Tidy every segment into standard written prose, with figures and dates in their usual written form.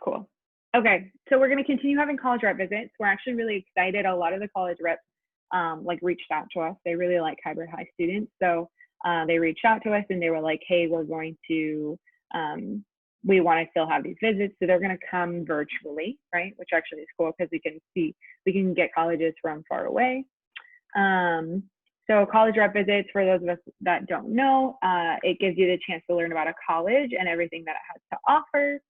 Cool. Okay, so we're going to continue having college rep visits. We're actually really excited. A lot of the college reps like reached out to us. They really like hybrid high students. So they reached out to us and they were like, hey, we're going to, we want to still have these visits. So they're going to come virtually, right? Which actually is cool because we can get colleges from far away. So college rep visits, for those of us that don't know, it gives you the chance to learn about a college and everything that it has to offer.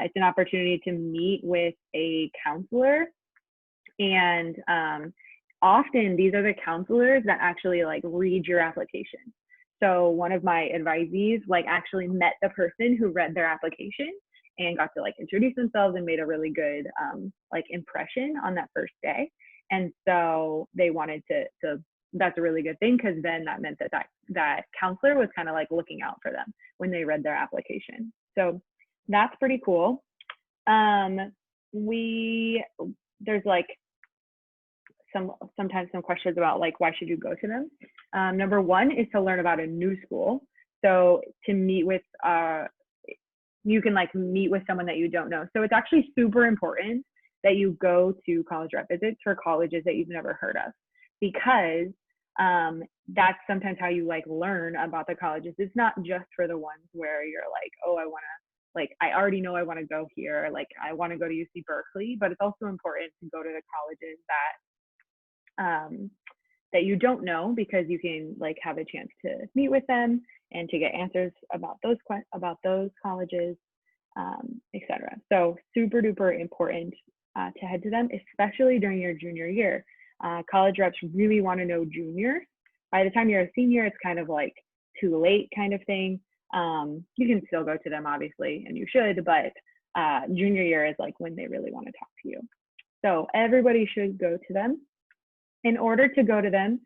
It's an opportunity to meet with a counselor, and often these are the counselors that actually like read your application. So one of my advisees like actually met the person who read their application and got to like introduce themselves and made a really good like impression on that first day. And so they wanted to that's a really good thing, because then that meant that counselor was kind of like looking out for them when they read their application. So that's pretty cool. There's like sometimes some questions about like why should you go to them. Number one is to learn about a new school. So to meet with you can like meet with someone that you don't know. So it's actually super important that you go to college rep visits for colleges that you've never heard of, because that's sometimes how you like learn about the colleges. It's not just for the ones where you're like, oh, I want to, like, I already know I want to go here, like I want to go to UC Berkeley, but it's also important to go to the colleges that you don't know, because you can like have a chance to meet with them and to get answers about those colleges, etc. So super duper important to head to them, especially during your junior year. College reps really want to know juniors. By the time you're a senior, it's kind of like too late kind of thing. You can still go to them, obviously, and you should, but junior year is like when they really want to talk to you. So everybody should go to them. In order to go to them,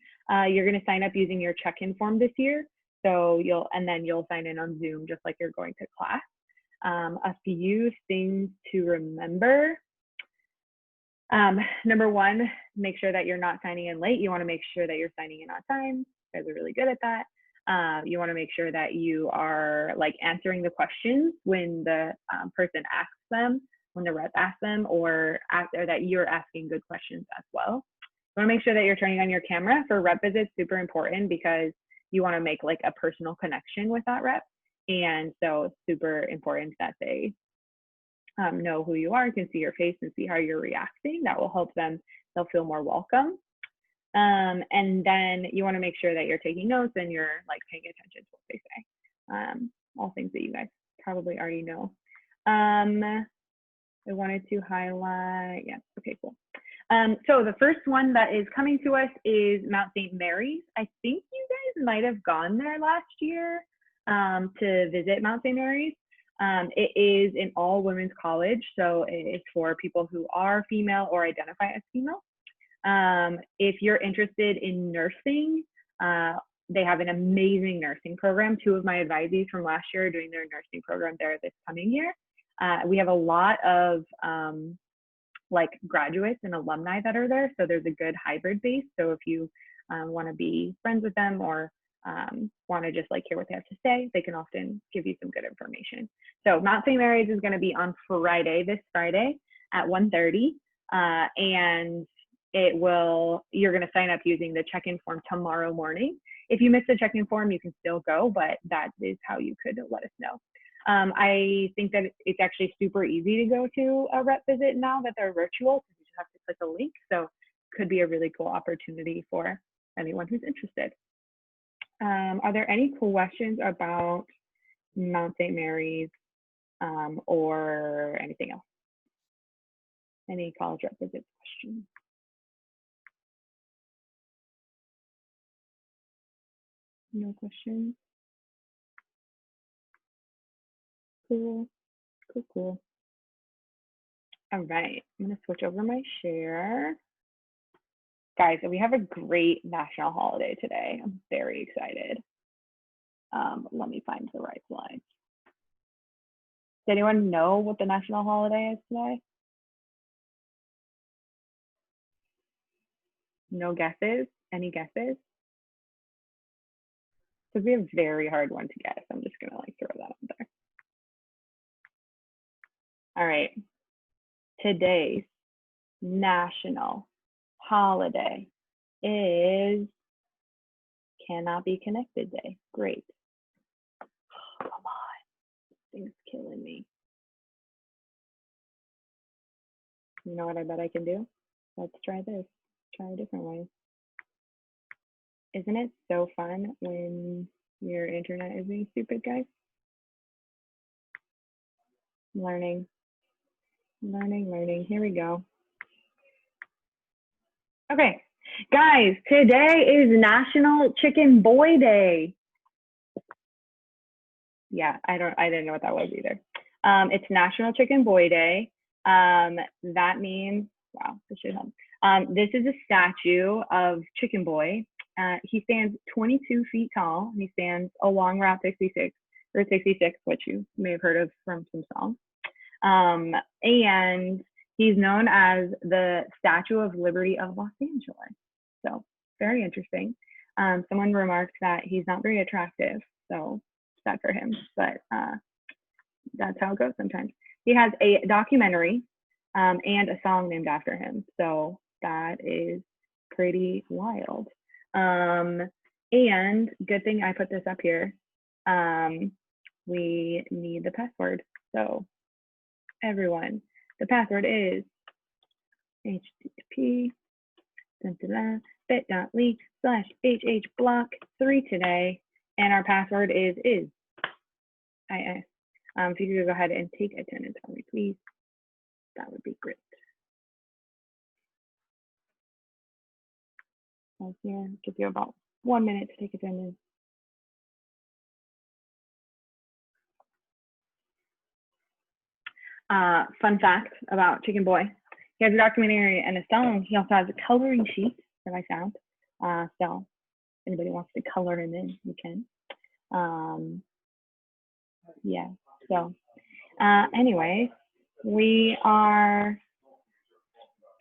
you're going to sign up using your check-in form this year. So you'll sign in on Zoom just like you're going to class. A few things to remember. Number one, make sure that you're not signing in late. You want to make sure that you're signing in on time. You guys are really good at that. You want to make sure that you are like answering the questions when the person asks them, when the rep asks them, or that you're asking good questions as well. You want to make sure that you're turning on your camera for rep visits. Super important, because you want to make like a personal connection with that rep. And so it's super important that they know who you are, can see your face and see how you're reacting. That will help them. They'll feel more welcome. And then you want to make sure that you're taking notes and you're like paying attention to what they say. All things that you guys probably already know. I wanted to highlight, yeah, okay, cool. So the first one that is coming to us is Mount St. Mary's. I think you guys might have gone there last year to visit Mount St. Mary's. It is an all-women's college, so it's for people who are female or identify as female. If you're interested in nursing, they have an amazing nursing program. Two of my advisees from last year are doing their nursing program there this coming year. We have a lot of like graduates and alumni that are there, so there's a good hybrid base. So if you want to be friends with them or want to just like hear what they have to say, they can often give you some good information. So Mount St. Mary's is going to be on Friday, this Friday at 1:30, and you're going to sign up using the check-in form tomorrow morning. If you miss the check-in form, you can still go, but that is how you could let us know. I think that it's actually super easy to go to a rep visit now that they're virtual. You just have to click a link. So could be a really cool opportunity for anyone who's interested. Are there any questions about Mount St. Mary's or anything else? Any college rep visit questions? No questions? Cool. Cool. All right, I'm gonna switch over my share. Guys, we have a great national holiday today. I'm very excited. Let me find the right slide. Does anyone know what the national holiday is today? No guesses? Any guesses? Could be a very hard one to guess. I'm just gonna like throw that out there. All right. Today's national holiday is Cannot Be Connected Day. Great. Oh, come on. This thing's killing me. You know what I bet I can do? Let's try this. Try a different way. Isn't it so fun when your internet is being stupid, guys? Learning. Here we go. Okay, guys, today is National Chicken Boy Day. Yeah, I didn't know what that was either. It's National Chicken Boy Day. That means, wow, this should help. This is a statue of Chicken Boy. He stands 22 feet tall. He stands along Route 66, which you may have heard of from some songs. And he's known as the Statue of Liberty of Los Angeles. So very interesting. Someone remarked that he's not very attractive, so sad for him, but that's how it goes sometimes. He has a documentary and a song named after him, so that is pretty wild. And good thing I put this up here. We need the password, so everyone, the password is http://bit.ly/hhblock3 today, and our password is IS. If you could go ahead and take attendance for me, please, that would be great. Here, give you about 1 minute to take attendance. Fun fact about Chicken Boy. He has a documentary and a song. He also has a coloring sheet that I found. So if anybody wants to color him in, you can. Yeah, so anyway, we are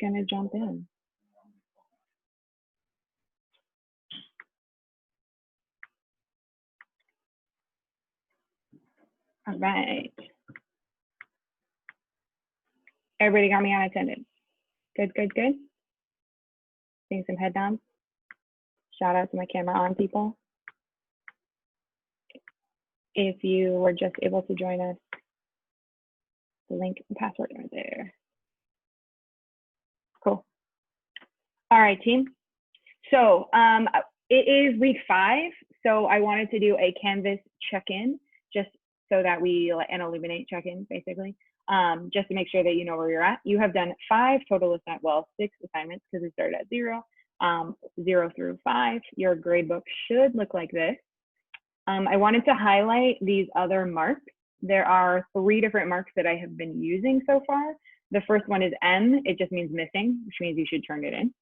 gonna jump in. All right. Everybody got me on attendance. Good. Seeing some head nods. Shout out to my camera on people. If you were just able to join us, the link and password right there. Cool. All right, team. So it is week 5. So I wanted to do a Canvas check-in just so that we an illuminate check-in basically, just to make sure that you know where you're at. You have done 5 total assignments, well, 6 assignments because we started at 0, 0 through 5. Your grade book should look like this. I wanted to highlight these other marks. There are 3 different marks that I have been using so far. The first one is M. It just means missing, which means you should turn it in.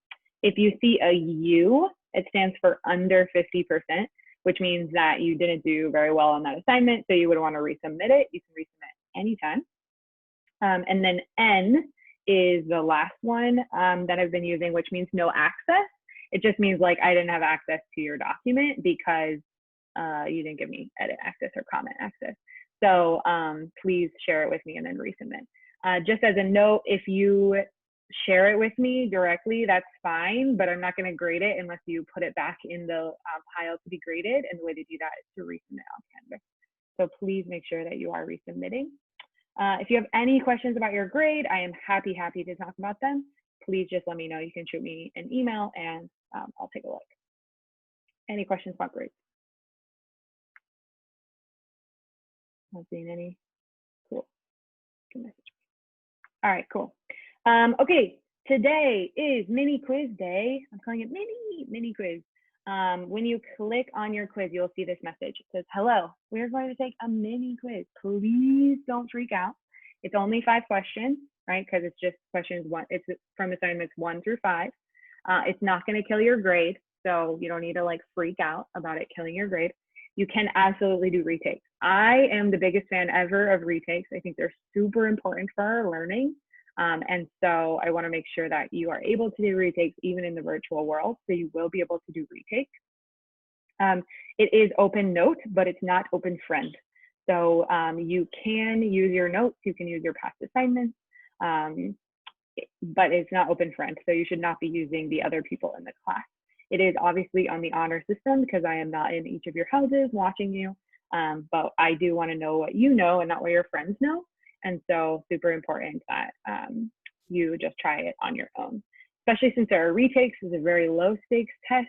If you see a U, it stands for under 50%, which means that you didn't do very well on that assignment, so you would want to resubmit it. You can resubmit anytime. And then N is the last one that I've been using, which means no access. It just means like I didn't have access to your document because you didn't give me edit access or comment access. So please share it with me and then resubmit. Just as a note, if you share it with me directly, that's fine, but I'm not going to grade it unless you put it back in the pile to be graded, and the way to do that is to resubmit on Canvas. So please make sure that you are resubmitting. If you have any questions about your grade, I am happy to talk about them. Please just let me know. You can shoot me an email and I'll take a look. Any questions about grades? Not seeing any. Cool. All right, cool. Okay, today is mini quiz day. I'm calling it mini quiz. When you click on your quiz, you'll see this message. It says, hello, we're going to take a mini quiz. Please don't freak out. It's only 5 questions, right? Because it's just questions 1. It's from assignments 1 through 5. It's not going to kill your grade, so you don't need to like freak out about it killing your grade. You can absolutely do retakes. I am the biggest fan ever of retakes. I think they're super important for our learning. And so I want to make sure that you are able to do retakes even in the virtual world. So you will be able to do retakes. It is open note, but it's not open friend. So you can use your notes, you can use your past assignments, but it's not open for end. So you should not be using the other people in the class. It is obviously on the honor system because I am not in each of your houses watching you, but I do want to know what you know and not what your friends know. And so super important that you just try it on your own, especially since there are retakes. It's a very low stakes test,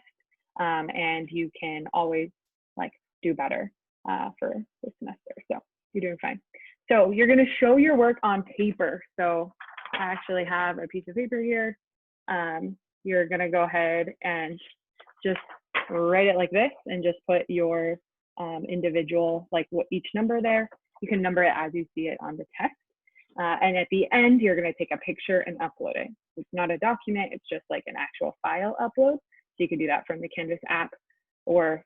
and you can always like do better for this semester. So you're doing fine. So you're going to show your work on paper. So I actually have a piece of paper here. You're going to go ahead and just write it like this and just put your individual, like what each number there. You can number it as you see it on the test. And at the end, you're going to take a picture and upload it. It's not a document, it's just like an actual file upload. So you can do that from the Canvas app, or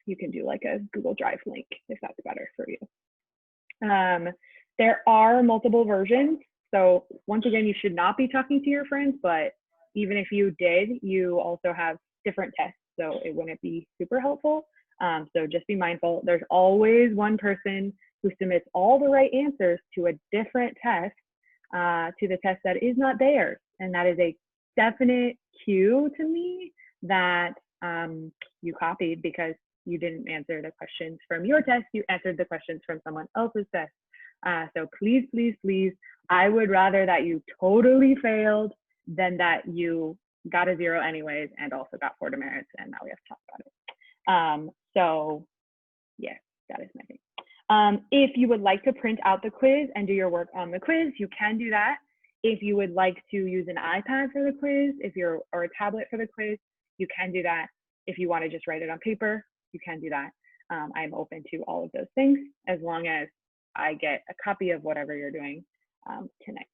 you can do like a Google Drive link if that's better for you. There are multiple versions. So once again, you should not be talking to your friends, but even if you did, you also have different tests. So it wouldn't be super helpful. So just be mindful. There's always one person who submits all the right answers to a different test, to the test that is not theirs. And that is a definite cue to me that you copied because you didn't answer the questions from your test, you answered the questions from someone else's test. So please, please, please, I would rather that you totally failed than that you got a 0 anyways and also got 4 demerits, and now we have to talk about it. So yeah, that is my thing. If you would like to print out the quiz and do your work on the quiz, you can do that. If you would like to use an iPad for the quiz, or a tablet for the quiz, you can do that. If you want to just write it on paper, you can do that. I'm open to all of those things as long as I get a copy of whatever you're doing tonight.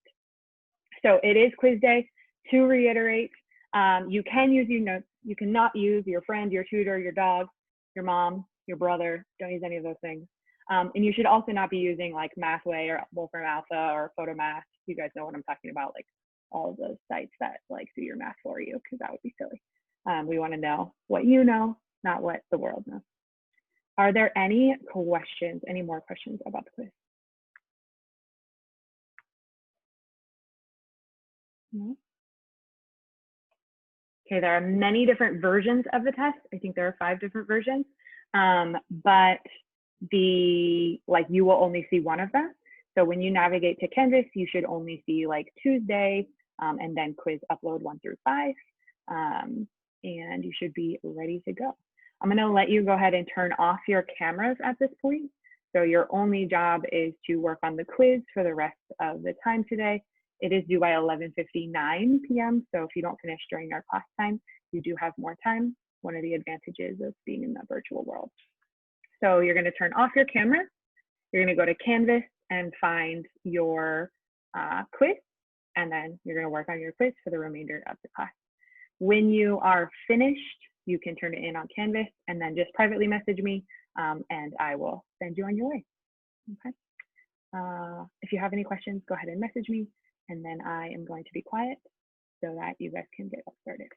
So it is quiz day. To reiterate, you can use your notes. You cannot use your friend, your tutor, your dog, your mom, your brother. Don't use any of those things. And you should also not be using like Mathway or Wolfram Alpha or Photomath. You guys know what I'm talking about, like all of those sites that like do your math for you, because that would be silly. We want to know what you know, not what the world knows. Are there any questions, any more questions about the quiz? No? Okay, there are many different versions of the test. I think there are 5 different versions, but you will only see one of them. So when you navigate to Canvas, you should only see like Tuesday and then quiz upload 1 through 5, and you should be ready to go. I'm gonna let you go ahead and turn off your cameras at this point. So your only job is to work on the quiz for the rest of the time today. It is due by 11:59 p.m. So if you don't finish during our class time, you do have more time. One of the advantages of being in the virtual world. So you're gonna turn off your camera. You're gonna go to Canvas and find your quiz, and then you're gonna work on your quiz for the remainder of the class. When you are finished, you can turn it in on Canvas and then just privately message me, and I will send you on your way. Okay. If you have any questions, go ahead and message me, and then I am going to be quiet so that you guys can get started.